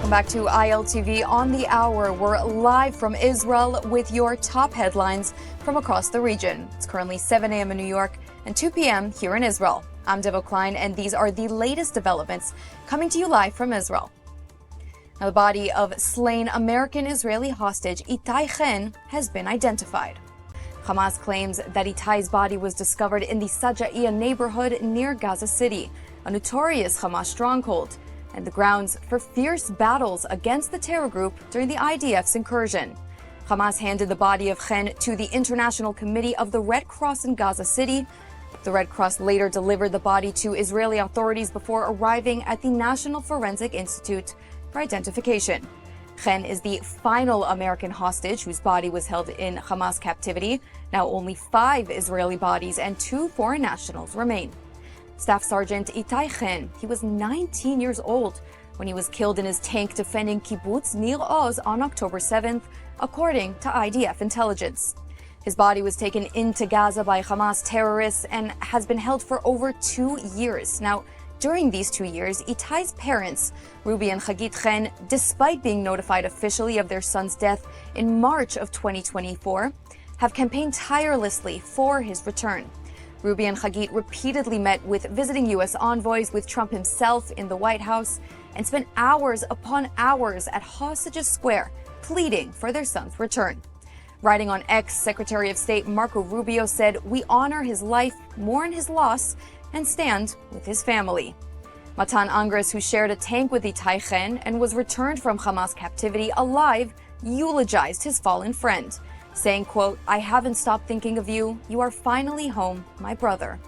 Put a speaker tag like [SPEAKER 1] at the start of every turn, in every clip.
[SPEAKER 1] Welcome back to ILTV on the hour. We're live from Israel with your top headlines from across the region. It's currently 7 a.m. in New York and 2 p.m. here in Israel. I'm Devo Klein, and these are the latest developments coming to you live from Israel. Now, the body of slain American-Israeli hostage Itay Chen has been identified. Hamas claims that Itay's body was discovered in the Sajaiya neighborhood near Gaza City, a notorious Hamas stronghold, and the grounds for fierce battles against the terror group during the IDF's incursion. Hamas handed the body of Chen to the International Committee of the Red Cross in Gaza City. The Red Cross later delivered the body to Israeli authorities before arriving at the National Forensic Institute for identification. Chen is the final American hostage whose body was held in Hamas captivity. Now only 5 Israeli bodies and 2 foreign nationals remain. Staff Sergeant Itay Chen, he was 19 years old when he was killed in his tank defending Kibbutz Nir Oz on October 7th, according to IDF intelligence. His body was taken into Gaza by Hamas terrorists and has been held for over 2 years. Now, during these 2 years, Itay's parents, Ruby and Chagit Chen, despite being notified officially of their son's death in March of 2024, have campaigned tirelessly for his return. Ruby and Chagit repeatedly met with visiting U.S. envoys, with Trump himself in the White House, and spent hours upon hours at Hostages Square pleading for their son's return. Writing on X, Secretary of State Marco Rubio said, "We honor his life, mourn his loss, and stand with his family." Matan Angres, who shared a tank with Itay Chen and was returned from Hamas captivity alive, eulogized his fallen friend, saying, quote, "I haven't stopped thinking of you. You are finally home, my brother."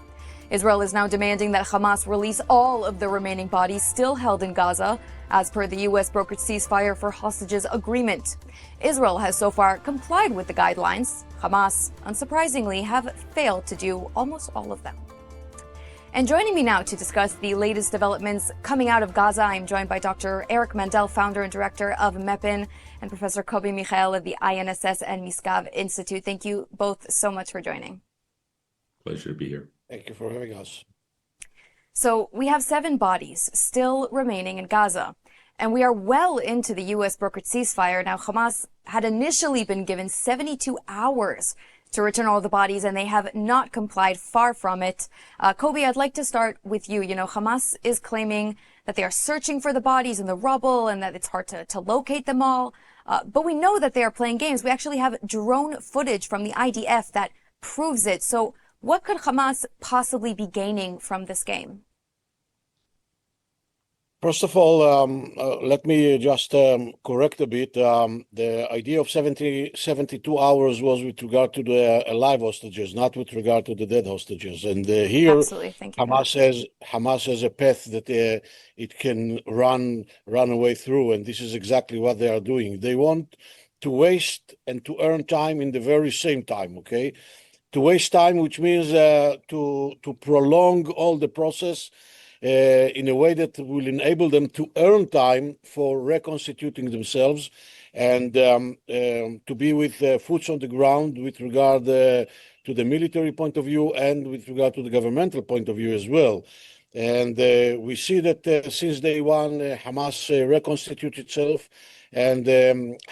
[SPEAKER 1] Israel is now demanding that Hamas release all of the remaining bodies still held in Gaza, as per the U.S. brokered ceasefire for hostages agreement. Israel has so far complied with the guidelines. Hamas, unsurprisingly, have failed to do almost all of them. And joining me now to discuss the latest developments coming out of Gaza, I'm joined by Dr. Eric Mandel, founder and director of MEPIN, and Professor Kobi Michael of the INSS and Misgav Institute. Thank you both so much for joining.
[SPEAKER 2] Pleasure to be here.
[SPEAKER 3] Thank you for having us.
[SPEAKER 1] So we have 7 bodies still remaining in Gaza, and we are well into the U.S. brokered ceasefire. Now, Hamas had initially been given 72 hours to return all the bodies, and they have not complied, far from it. Kobi, I'd like to start with you. You know, Hamas is claiming that they are searching for the bodies in the rubble and that it's hard to locate them all. But we know that they are playing games. We actually have drone footage from the IDF that proves it. So what could Hamas possibly be gaining from this game?
[SPEAKER 3] First of all, let me just correct a bit. The idea of 72 hours was with regard to the alive hostages, not with regard to the dead hostages. And here,
[SPEAKER 1] Absolutely. Thank you.
[SPEAKER 3] Hamas has a path that it can run away through, and this is exactly what they are doing. They want to waste and to earn time in the very same time, okay? To waste time, which means to prolong all the process in a way that will enable them to earn time for reconstituting themselves and to be with foots on the ground with regard to the military point of view and with regard to the governmental point of view as well. And we see that since day one, Hamas reconstitutes itself, and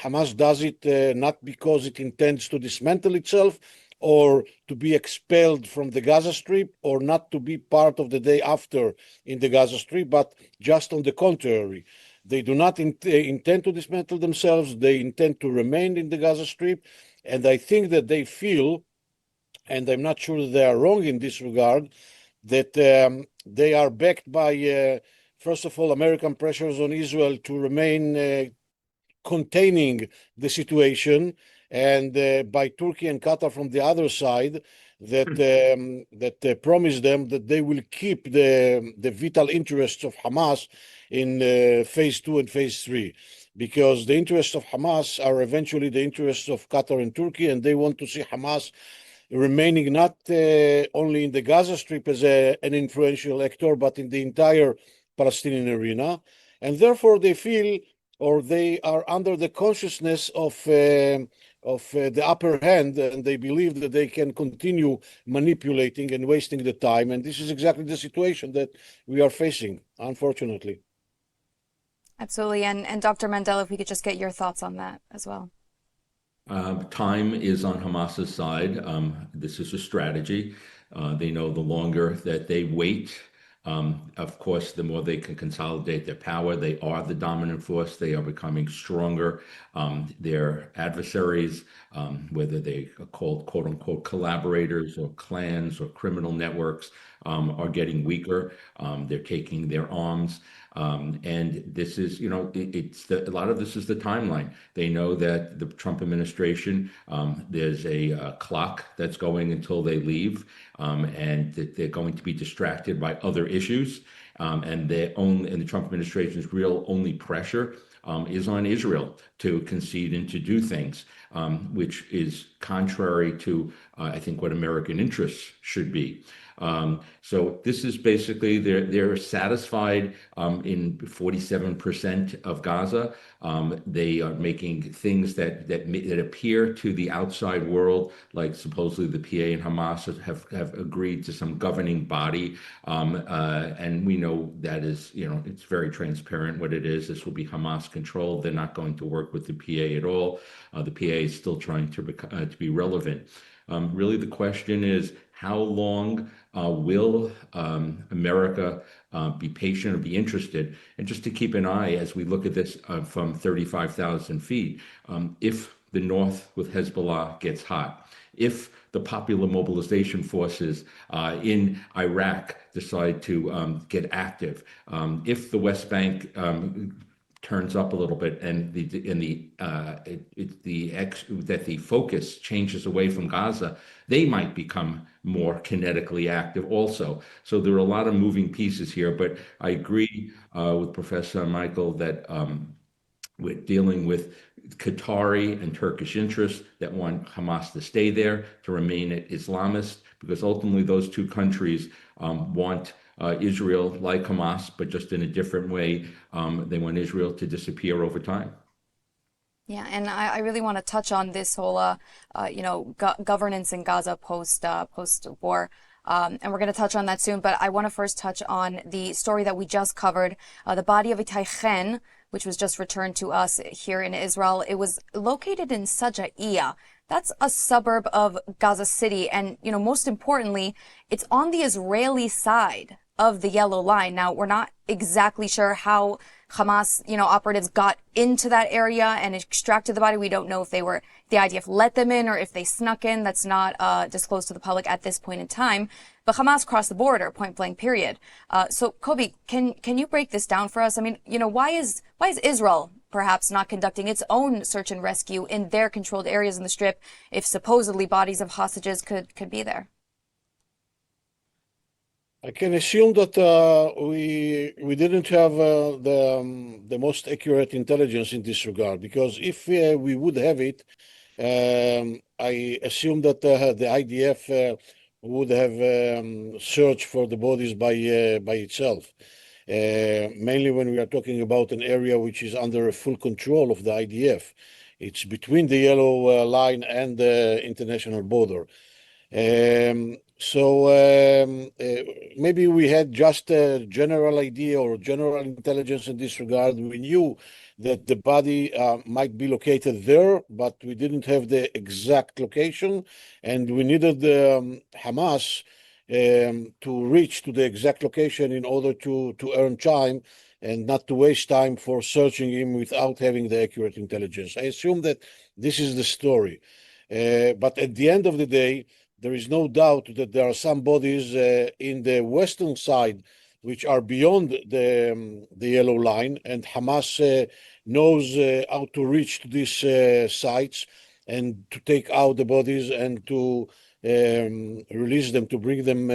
[SPEAKER 3] Hamas does it not because it intends to dismantle itself or to be expelled from the Gaza Strip, or not to be part of the day after in the Gaza Strip, but just on the contrary. They do not intend to dismantle themselves. They intend to remain in the Gaza Strip. And I think that they feel, and I'm not sure that they are wrong in this regard, that they are backed by, first of all, American pressures on Israel to remain containing the situation, and by Turkey and Qatar from the other side, that promise them that they will keep the vital interests of Hamas in phase 2 and phase 3, because the interests of Hamas are eventually the interests of Qatar and Turkey, and they want to see Hamas remaining not only in the Gaza Strip as an influential actor, but in the entire Palestinian arena. And therefore they feel, or they are under the consciousness of the upper hand, and they believe that they can continue manipulating and wasting the time. And this is exactly the situation that we are facing, unfortunately.
[SPEAKER 1] Absolutely. And Dr. Mandel, if we could just get your thoughts on that as well.
[SPEAKER 2] Time is on Hamas's side. This is a strategy. They know the longer that they wait, of course, the more they can consolidate their power. They are the dominant force. They are becoming stronger. Their adversaries, whether they are called quote unquote collaborators or clans or criminal networks, are getting weaker. They're taking their arms. And this is, a lot of this is the timeline. They know that the Trump administration, there's a clock that's going until they leave, and that they're going to be distracted by other issues. And the Trump administration's real only pressure is on Israel to concede and to do things, which is contrary to, I think, what American interests should be. So this is basically they're satisfied in 47% of Gaza. They are making things that appear to the outside world, like supposedly the PA and Hamas have agreed to some governing body, and we know that is, it's very transparent what it is. This will be Hamas controlled. They're not going to work with the PA at all. The PA is still trying to be relevant. Really, the question is, how long will America be patient or be interested? And just to keep an eye as we look at this from 35,000 feet, if the north with Hezbollah gets hot, if the popular mobilization forces in Iraq decide to get active, if the West Bank turns up a little bit, and that the focus changes away from Gaza, they might become more kinetically active also. So there are a lot of moving pieces here, but I agree with Professor Michael that we're dealing with Qatari and Turkish interests that want Hamas to stay there, to remain Islamist, because ultimately those two countries want Israel like Hamas, but just in a different way. They want Israel to disappear over time.
[SPEAKER 1] Yeah, and I really want to touch on this whole, governance in Gaza post-war. And we're going to touch on that soon, but I want to first touch on the story that we just covered, the body of Itay Chen, which was just returned to us here in Israel. It was located in Sajaiya. That's a suburb of Gaza City. And, most importantly, it's on the Israeli side of the yellow line. Now, we're not exactly sure how Hamas, operatives got into that area and extracted the body. We don't know if the IDF let them in or if they snuck in. That's not disclosed to the public at this point in time. But Hamas crossed the border, point blank, period. So, Kobi, can you break this down for us? I mean, why is Israel perhaps not conducting its own search and rescue in their controlled areas in the Strip if supposedly bodies of hostages could be there?
[SPEAKER 3] I can assume that we didn't have the most accurate intelligence in this regard, because if we would have it, I assume that the IDF would have searched for the bodies by itself. Mainly when we are talking about an area which is under full control of the IDF. It's between the yellow line and the international border. Maybe we had just a general idea or general intelligence in this regard. We knew that the body might be located there, but we didn't have the exact location, and we needed Hamas to reach to the exact location in order to earn time and not to waste time for searching him without having the accurate intelligence. I assume that this is the story. But at the end of the day, there is no doubt that there are some bodies in the western side which are beyond the yellow line, and Hamas knows how to reach to these sites and to take out the bodies and to release them, to bring them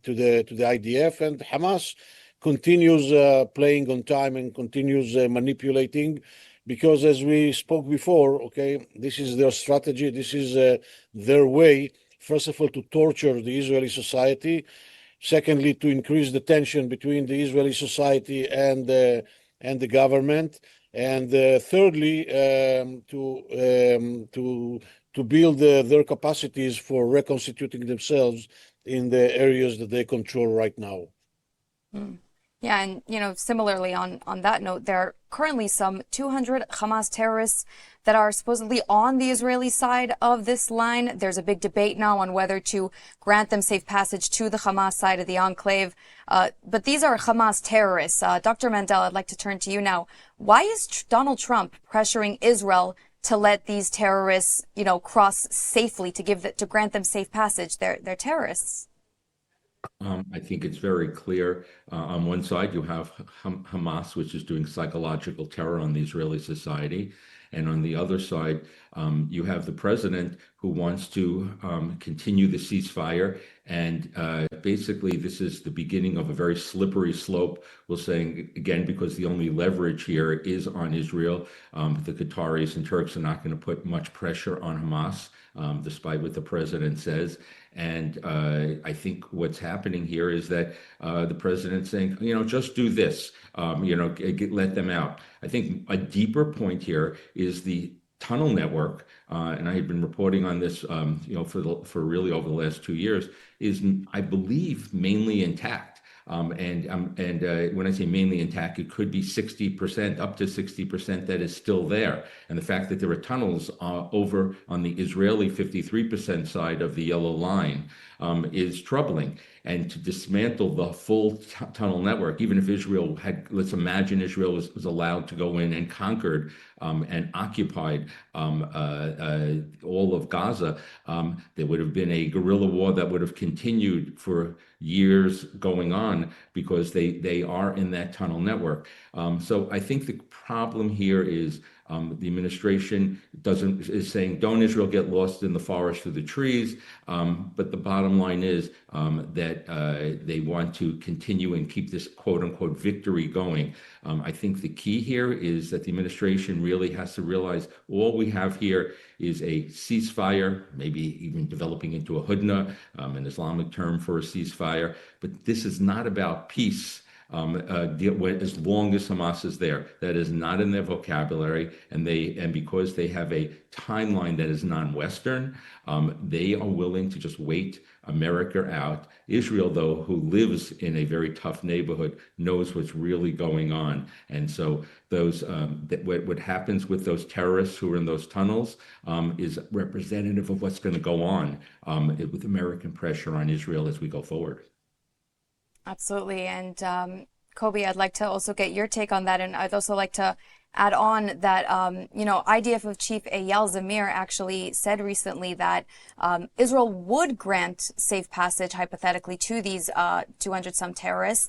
[SPEAKER 3] to the IDF. And Hamas continues playing on time and continues manipulating, because as we spoke before, okay, this is their strategy, this is their way. First of all, to torture the Israeli society. Secondly, to increase the tension between the Israeli society and the government. And thirdly, to build their capacities for reconstituting themselves in the areas that they control right now.
[SPEAKER 1] Mm. Yeah, and similarly on that note, there are currently some 200 Hamas terrorists that are supposedly on the Israeli side of this line. There's a big debate now on whether to grant them safe passage to the Hamas side of the enclave. But these are Hamas terrorists. Dr. Mandel, I'd like to turn to you now. Why is Donald Trump pressuring Israel to let these terrorists, cross safely, to grant them safe passage? They're terrorists.
[SPEAKER 2] I think it's very clear. On one side, you have Hamas, which is doing psychological terror on the Israeli society. And on the other side, you have the president who wants to continue the ceasefire. And basically, this is the beginning of a very slippery slope. We're saying, again, because the only leverage here is on Israel. The Qataris and Turks are not going to put much pressure on Hamas, despite what the president says. And I think what's happening here is that the president's saying, just do this, let them out. I think a deeper point here is the tunnel network, and I have been reporting on this, for really over the last 2 years, is, I believe, mainly intact. And when I say mainly intact, it could be 60%, up to 60% that is still there. And the fact that there are tunnels over on the Israeli 53% side of the yellow line is troubling. And to dismantle the full tunnel network, even if Israel had, let's imagine Israel was allowed to go in and conquered and occupied all of Gaza, there would have been a guerrilla war that would have continued for years going on because they are in that tunnel network. So I think the problem here is the administration is saying, don't Israel get lost in the forest through the trees. But the bottom line is that they want to continue and keep this quote unquote victory going. I think the key here is that the administration really has to realize all we have here is a ceasefire, maybe even developing into a hudna, an Islamic term for a ceasefire. But this is not about peace. As long as Hamas is there, that is not in their vocabulary, and because they have a timeline that is non-Western, they are willing to just wait America out. Israel, though, who lives in a very tough neighborhood, knows what's really going on, and so what happens with those terrorists who are in those tunnels is representative of what's going to go on with American pressure on Israel as we go forward.
[SPEAKER 1] Absolutely. And Kobi, I'd like to also get your take on that. And I'd also like to add on that, IDF Chief Eyal Zamir actually said recently that Israel would grant safe passage, hypothetically, to these 200-some terrorists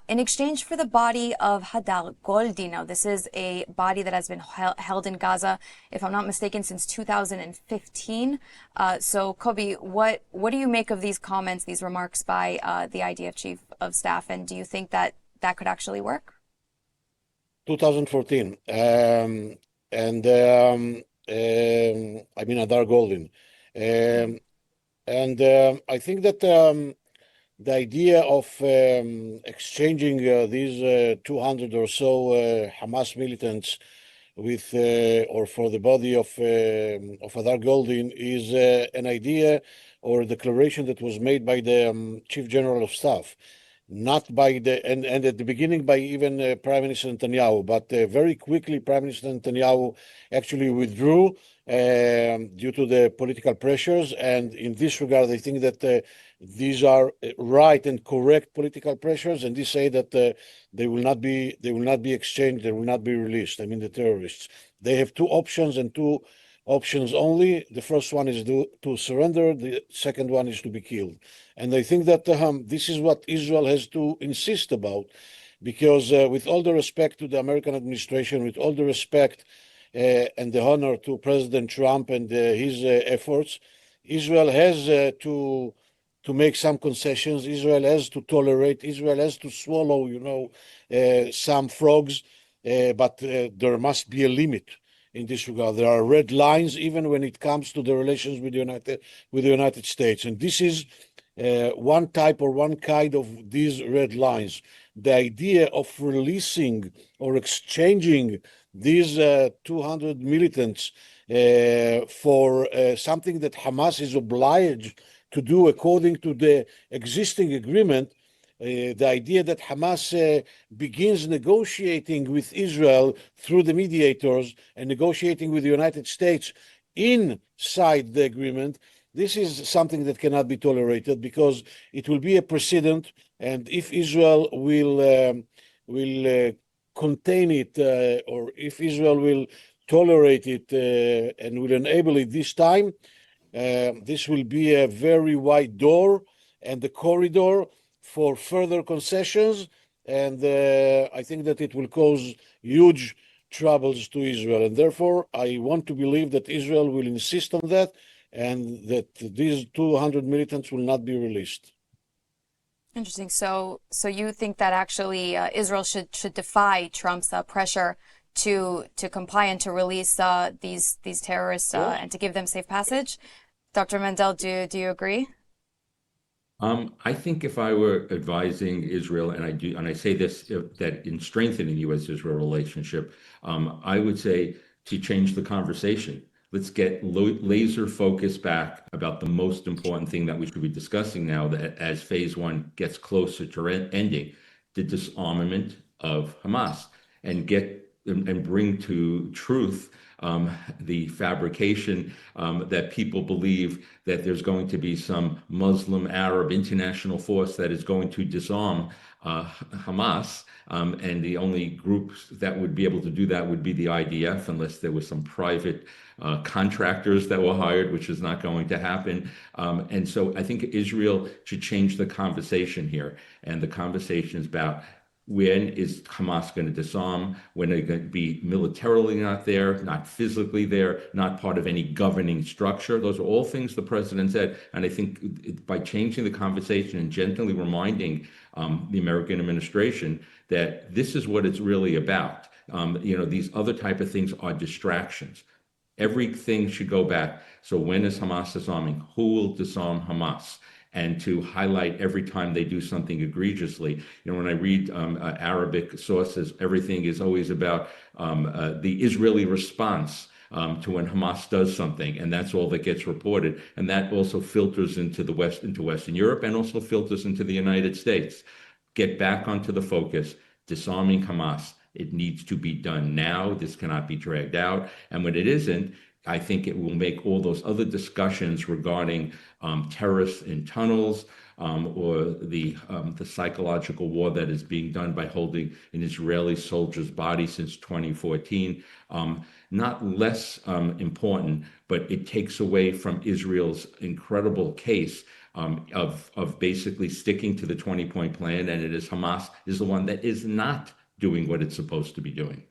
[SPEAKER 1] in exchange for the body of Hadar Goldi. Now, this is a body that has been held in Gaza, if I'm not mistaken, since 2015. So, Kobi, what do you make of these comments, these remarks by the IDF Chief of Staff, and do you think that could actually work?
[SPEAKER 3] 2014, I mean Hadar Goldin, I think that the idea of exchanging these 200 or so Hamas militants with or for the body of Hadar Goldin is an idea or a declaration that was made by the Chief General of Staff. Not by and at the beginning by even Prime Minister Netanyahu, but very quickly Prime Minister Netanyahu actually withdrew due to the political pressures. And in this regard, I think that these are right and correct political pressures, and they say that they will not be exchanged, they will not be released. I mean, the terrorists. They have two options and two options only. The first one is to surrender. The second one is to be killed. And I think that this is what Israel has to insist about, because with all the respect to the American administration, with all the respect and the honor to President Trump and his efforts, Israel has to make some concessions. Israel has to tolerate. Israel has to swallow, some frogs, but there must be a limit. In this regard, there are red lines, even when it comes to the relations with the United States, and this is one type or one kind of these red lines. The idea of releasing or exchanging these 200 militants for something that Hamas is obliged to do according to the existing agreement The idea that Hamas begins negotiating with Israel through the mediators and negotiating with the United States inside the agreement, this is something that cannot be tolerated because it will be a precedent. And if Israel will contain it, or if Israel will tolerate it and will enable it this time, this will be a very wide door and a corridor for further concessions. And I think that it will cause huge troubles to Israel. And therefore, I want to believe that Israel will insist on that and that these 200 militants will not be released.
[SPEAKER 1] Interesting. So you think that actually Israel should defy Trump's pressure to comply and to release these terrorists and to give them safe passage? Dr. Mandel, do you agree?
[SPEAKER 2] I think if I were advising Israel, and I say this, that in strengthening the U.S.-Israel relationship, I would say to change the conversation. Let's get laser focus back about the most important thing that we should be discussing now, that as phase one gets closer to ending, the disarmament of Hamas, and bring to truth the fabrication that people believe that there's going to be some Muslim Arab international force that is going to disarm Hamas, and the only groups that would be able to do that would be the IDF, unless there was some private contractors that were hired, which is not going to happen. And so I think Israel should change the conversation here. And the conversation is about, when is Hamas going to disarm? When are they going to be militarily not there, not physically there, not part of any governing structure? Those are all things the president said. And I think by changing the conversation and gently reminding the American administration that this is what it's really about. These other type of things are distractions. Everything should go back. So when is Hamas disarming? Who will disarm Hamas? And to highlight every time they do something egregiously. When I read Arabic sources, everything is always about the Israeli response to when Hamas does something, and that's all that gets reported. And that also filters into the West, into Western Europe, and also filters into the United States. Get back onto the focus, disarming Hamas. It needs to be done now. This cannot be dragged out. And when it isn't, I think it will make all those other discussions regarding terrorists in tunnels or the psychological war that is being done by holding an Israeli soldier's body since 2014, not less important, but it takes away from Israel's incredible case of basically sticking to the 20-point plan, and it is Hamas is the one that is not doing what it's supposed to be doing.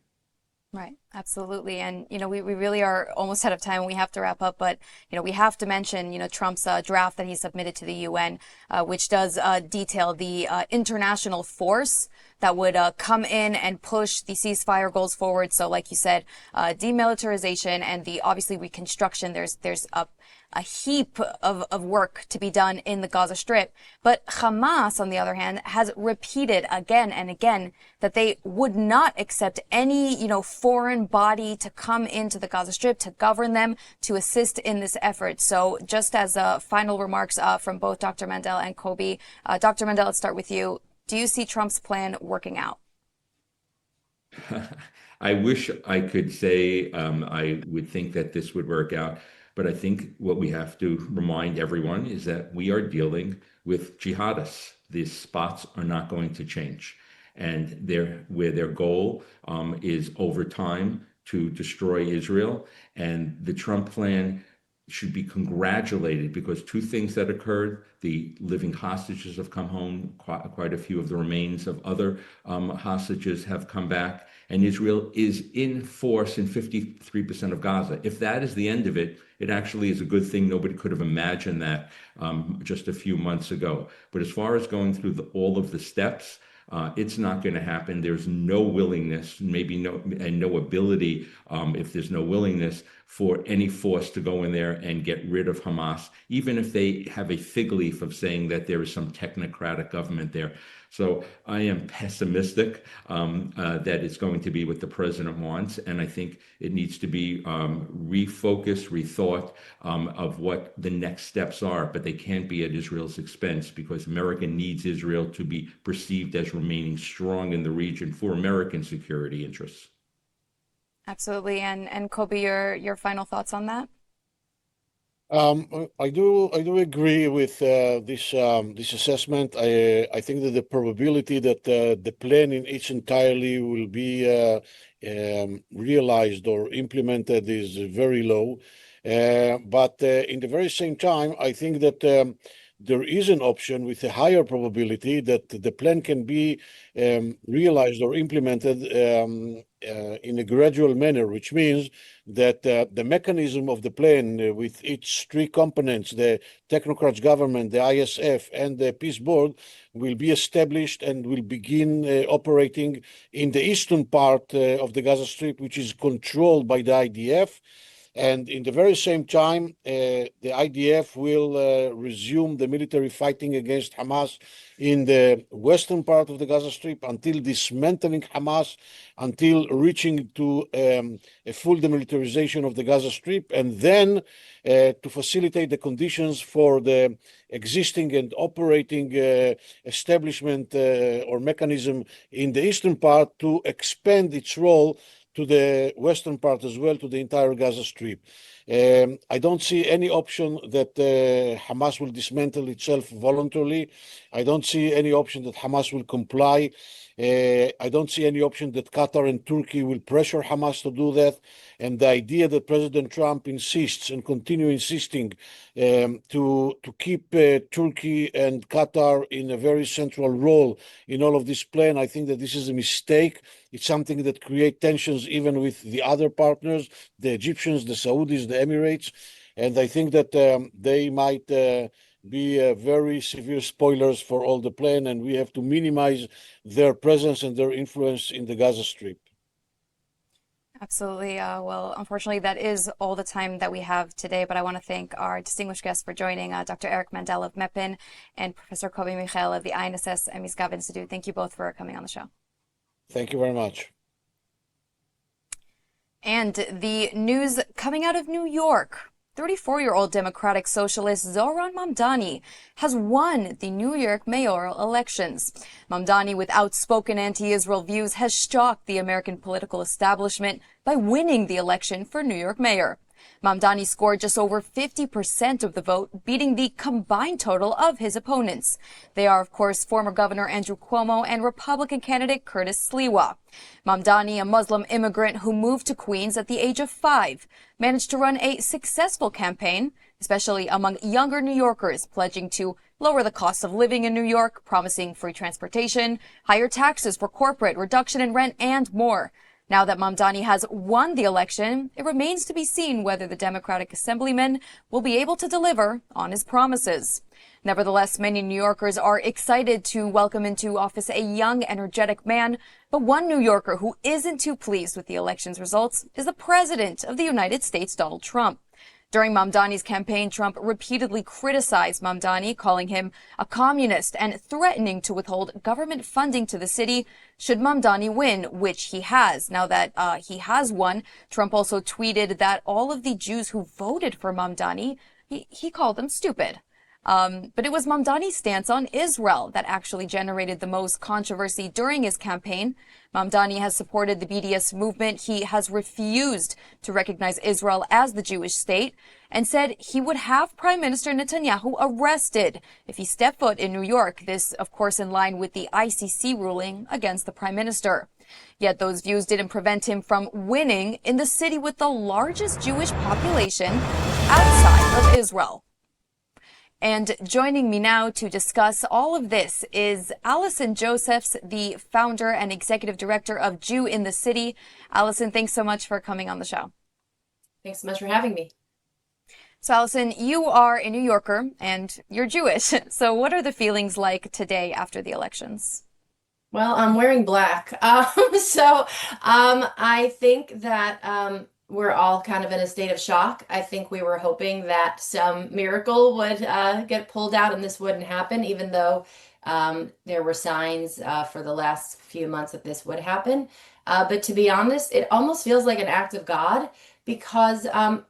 [SPEAKER 1] Right, absolutely. And, we really are almost out of time. We have to wrap up, but, we have to mention, Trump's draft that he submitted to the UN, which does detail the international force that would come in and push the ceasefire goals forward. So like you said, demilitarization and the obviously reconstruction, there's a heap of work to be done in the Gaza Strip. But Hamas, on the other hand, has repeated again and again that they would not accept any, foreign body to come into the Gaza Strip to govern them, to assist in this effort. So just as final remarks from both Dr. Mandel and Kobi, Dr. Mandel, let's start with you. Do you see Trump's plan working out?
[SPEAKER 2] I wish I could say I would think that this would work out. But I think what we have to remind everyone is that we are dealing with jihadists. These spots are not going to change. And their goal is over time to destroy Israel. And the Trump plan should be congratulated because two things that occurred: the living hostages have come home, quite a few of the remains of other hostages have come back, and Israel is in force in 53% of Gaza. If that is the end of it, it actually is a good thing. Nobody could have imagined that just a few months ago. But as far as going through all of the steps, it's not going to happen. There's no willingness, no ability, if there's no willingness for any force to go in there and get rid of Hamas, even if they have a fig leaf of saying that there is some technocratic government there. So I am pessimistic that it's going to be what the president wants, and I think it needs to be refocused, rethought of what the next steps are, but they can't be at Israel's expense because America needs Israel to be perceived as remaining strong in the region for American security interests.
[SPEAKER 1] Absolutely. And Kobi, your final thoughts on that?
[SPEAKER 3] I do agree with this assessment. I think that the probability that the plan in its entirety will be realized or implemented is very low. But in the very same time, I think that there is an option with a higher probability that the plan can be realized or implemented in a gradual manner, which means that the mechanism of the plan with its three components, the technocrats government, the ISF, and the peace board, will be established and will begin operating in the eastern part of the Gaza Strip, which is controlled by the IDF. And in the very same time, the IDF will resume the military fighting against Hamas in the western part of the Gaza Strip until dismantling Hamas, until reaching to a full demilitarization of the Gaza Strip, and then to facilitate the conditions for the existing and operating establishment or mechanism in the eastern part to expand its role to the western part as well, to the entire Gaza Strip. I don't see any option that Hamas will dismantle itself voluntarily. I don't see any option that Hamas will comply. I don't see any option that Qatar and Turkey will pressure Hamas to do that. And the idea that President Trump insists and continue insisting to keep Turkey and Qatar in a very central role in all of this plan, I think that this is a mistake. It's something that creates tensions even with the other partners, the Egyptians, the Saudis, the Emirates. And I think that they might be very severe spoilers for all the plan, and we have to minimize their presence and their influence in the Gaza Strip.
[SPEAKER 1] Absolutely. Well, unfortunately, that is all the time that we have today, but I want to thank our distinguished guests for joining, Dr. Eric Mandel of MEPIN and Professor Kobi Michael of the INSS and Misgav Institute. Thank you both for coming on the show.
[SPEAKER 3] Thank you very much.
[SPEAKER 1] And the news coming out of New York. 34-year-old Democratic Socialist Zohran Mamdani has won the New York mayoral elections. Mamdani, with outspoken anti-Israel views, has shocked the American political establishment by winning the election for New York mayor. Mamdani scored just over 50% of the vote, beating the combined total of his opponents. They are, of course, former Governor Andrew Cuomo and Republican candidate Curtis Sliwa. Mamdani, a Muslim immigrant who moved to Queens at the age of 5, managed to run a successful campaign, especially among younger New Yorkers, pledging to lower the cost of living in New York, promising free transportation, higher taxes for corporate, reduction in rent, and more. Now that Mamdani has won the election, it remains to be seen whether the Democratic Assemblyman will be able to deliver on his promises. Nevertheless, many New Yorkers are excited to welcome into office a young, energetic man, but one New Yorker who isn't too pleased with the election's results is the President of the United States, Donald Trump. During Mamdani's campaign, Trump repeatedly criticized Mamdani, calling him a communist and threatening to withhold government funding to the city should Mamdani win, which he has. Now that he has won, Trump also tweeted that all of the Jews who voted for Mamdani, he called them stupid. But it was Mamdani's stance on Israel that actually generated the most controversy during his campaign. Mamdani has supported the BDS movement. He has refused to recognize Israel as the Jewish state and said he would have Prime Minister Netanyahu arrested if he stepped foot in New York. This, of course, in line with the ICC ruling against the Prime Minister. Yet those views didn't prevent him from winning in the city with the largest Jewish population outside of Israel. And joining me now to discuss all of this is Allison Josephs, the founder and executive director of Jew in the City. Allison, thanks so much for coming on the show.
[SPEAKER 4] Thanks so much for having me.
[SPEAKER 1] So, Allison, you are a New Yorker and you're Jewish. So what are the feelings like today after the elections?
[SPEAKER 4] Well, I'm wearing black. I think that we're all kind of in a state of shock. I think we were hoping that some miracle would get pulled out and this wouldn't happen, even though There were signs for the last few months that this would happen. But to be honest, it almost feels like an act of God because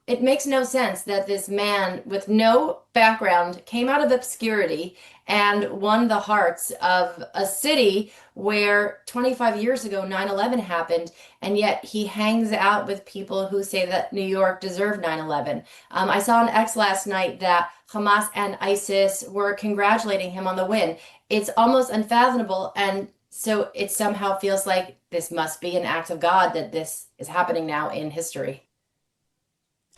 [SPEAKER 4] it makes no sense that this man with no background came out of obscurity and won the hearts of a city where 25 years ago 9/11 happened, and yet he hangs out with people who say that New York deserved 9/11. I saw on X last night that Hamas and ISIS were congratulating him on the win. It's almost unfathomable, and so it somehow feels like this must be an act of God that this is happening now in history.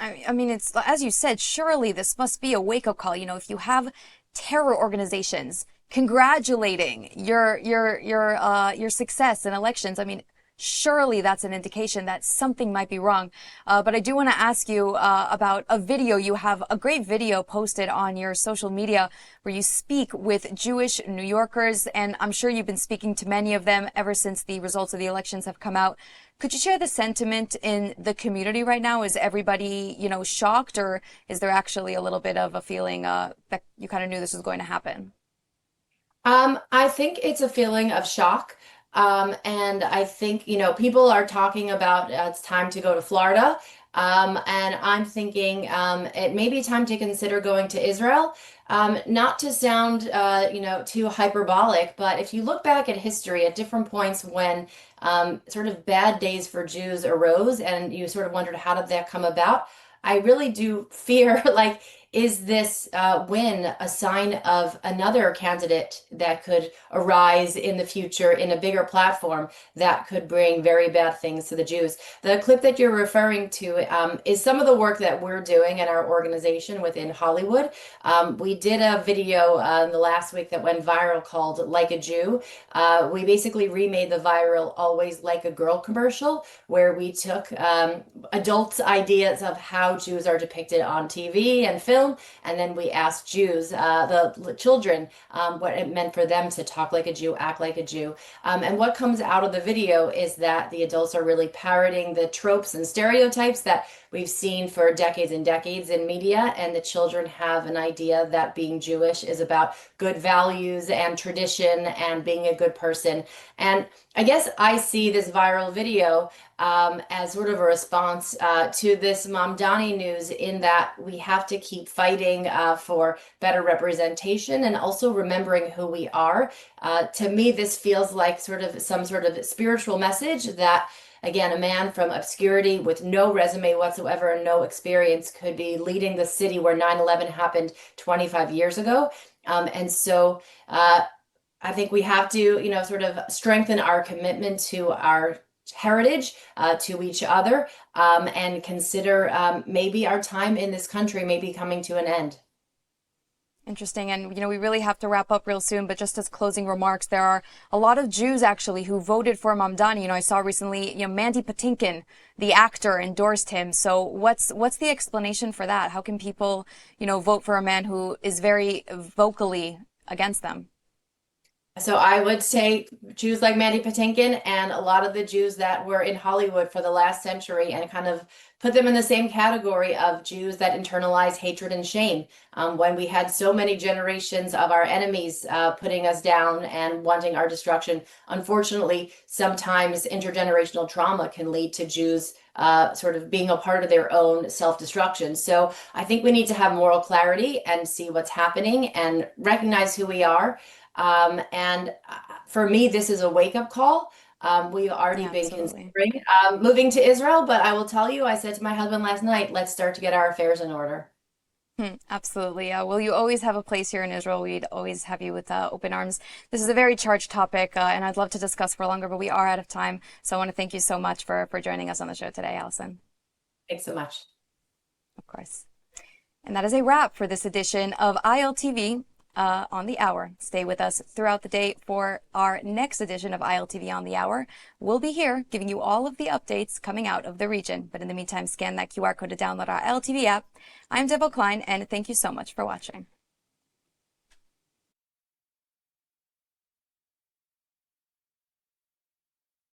[SPEAKER 1] I mean, it's as you said, surely this must be a wake-up call. You know, if you have terror organizations congratulating your success in elections, I mean, surely that's an indication that something might be wrong. But I do want to ask you about a video. You have a great video posted on your social media where you speak with Jewish New Yorkers, and I'm sure you've been speaking to many of them ever since the results of the elections have come out. Could you share the sentiment in the community right now? Is everybody, you know, shocked, or is there actually a little bit of a feeling that you kind of knew this was going to happen?
[SPEAKER 4] I think it's a feeling of shock. And I think, you know, people are talking about it's time to go to Florida. And I'm thinking it may be time to consider going to Israel. Not to sound, you know, too hyperbolic, but if you look back at history at different points when sort of bad days for Jews arose and you sort of wondered how did that come about, I really do fear like, is this win a sign of another candidate that could arise in the future in a bigger platform that could bring very bad things to the Jews? The clip that you're referring to is some of the work that we're doing in our organization within Hollywood. We did a video in the last week that went viral called Like a Jew. We basically remade the viral Always Like a Girl commercial where we took adults' ideas of how Jews are depicted on TV and film, and then we asked Jews, the children, what it meant for them to talk like a Jew, act like a Jew. And what comes out of the video is that the adults are really parroting the tropes and stereotypes that we've seen for decades and decades in media, and the children have an idea that being Jewish is about good values and tradition and being a good person. And I guess I see this viral video as sort of a response to this Mamdani news, in that we have to keep fighting for better representation and also remembering who we are. To me, this feels like sort of some sort of spiritual message that, again, a man from obscurity with no resume whatsoever and no experience could be leading the city where 9/11 happened 25 years ago. And so I think we have to, you know, sort of strengthen our commitment to our heritage, to each other, and consider maybe our time in this country may be coming to an end.
[SPEAKER 1] Interesting. And, you know, we really have to wrap up real soon, but just as closing remarks, there are a lot of Jews actually who voted for Mamdani. You know, I saw recently, you know, Mandy Patinkin, the actor, endorsed him. So what's the explanation for that? How can people, you know, vote for a man who is very vocally against them?
[SPEAKER 4] So I would say Jews like Mandy Patinkin and a lot of the Jews that were in Hollywood for the last century, and kind of put them in the same category of Jews that internalize hatred and shame. When we had so many generations of our enemies putting us down and wanting our destruction, unfortunately, sometimes intergenerational trauma can lead to Jews sort of being a part of their own self-destruction. So I think we need to have moral clarity and see what's happening and recognize who we are. And for me, this is a wake-up call. We've already been
[SPEAKER 1] Absolutely.
[SPEAKER 4] considering moving to Israel, but I will tell you, I said to my husband last night, let's start to get our affairs in order.
[SPEAKER 1] Absolutely. Well, you always have a place here in Israel. We'd always have you with open arms. This is a very charged topic, and I'd love to discuss for longer, but we are out of time. So I want to thank you so much for joining us on the show today, Allison.
[SPEAKER 4] Thanks so much.
[SPEAKER 1] Of course. And that is a wrap for this edition of ILTV on the Hour. Stay with us throughout the day for our next edition of ILTV on the Hour. We'll be here giving you all of the updates coming out of the region. But in the meantime, scan that QR code to download our ILTV app. I'm Devo Klein, and thank you so much for watching.